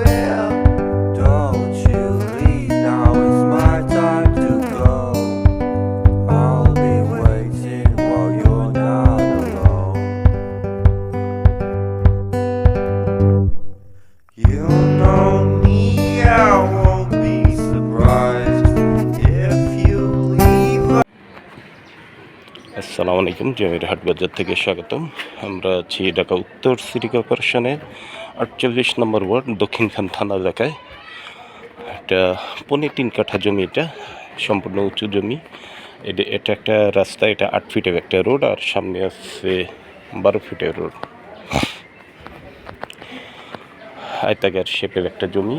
will. Don't you leave, now it's my time to go. I'll be waiting while you're not alone. You know me, I won't be surprised if you leave. আসসালামু আলাইকুম, জমির হাট বাজার থেকে স্বাগতম। আমরা আছি ঢাকা উত্তর সিটি কর্পোরেশনের 48 নম্বর ওয়ার্ড দক্ষিণখান থানা এলাকায়। এটা 3.5 কাঠা জমি, এটা সম্পূর্ণ উঁচু জমি। এটা একটা রাস্তা, এটা 8 ফিটের একটা রোড, আর সামনে আছে 12 ফিটের রোড। আয়তাকার শেপের একটা জমি।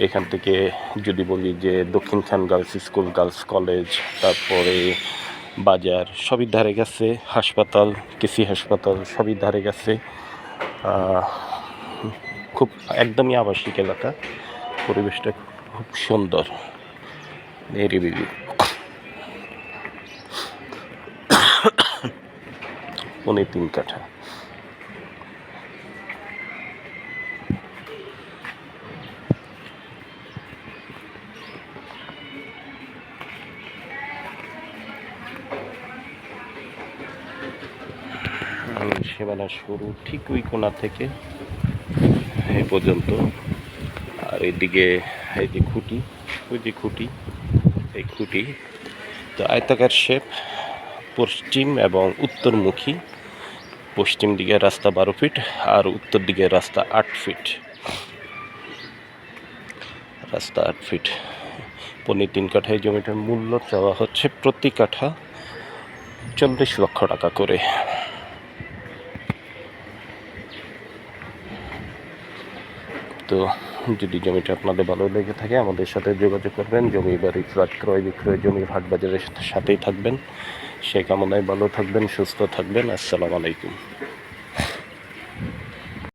এখান থেকে যদি বলি যে Dakshinkhan girls school, girls college, তারপরে বাজার সবই ধারে গেছে, হাসপাতাল, কেসি হাসপাতাল সবই ধারে গেছে। খুব একদমই আবাসিক এলাকা, পরিবেশটা খুব সুন্দর, নিরিবিলি। 3.5 কাঠা। সীমানা শুরু ঠিক ওই কোণা থেকে এই পর্যন্ত। আর এইদিকে এই যে খুঁটি, ওই যে খুঁটি, এই খুঁটি। তো আয়তাকার শেপ, পশ্চিম এবং উত্তরমুখী। পশ্চিম দিকে রাস্তা 12 ফিট আর উত্তর দিকে রাস্তা 8 ফিট। রাস্তা 8 ফিট। 3.5 কাঠায় জমিটার মূল্য চাওয়া হচ্ছে প্রতি কাঠা 40 লক্ষ টাকা করে। তো যদি জমিটা আপনাদের ভালো লেগে থাকে আমাদের সাথে যোগাযোগ করবেন। জমি বাড়ি ফ্ল্যাট ক্রয় বিক্রয় জমির হাট বাজারের সাথেই থাকবেন। সেই কামনায় ভালো থাকবেন, সুস্থ থাকবেন। আসসালামু আলাইকুম।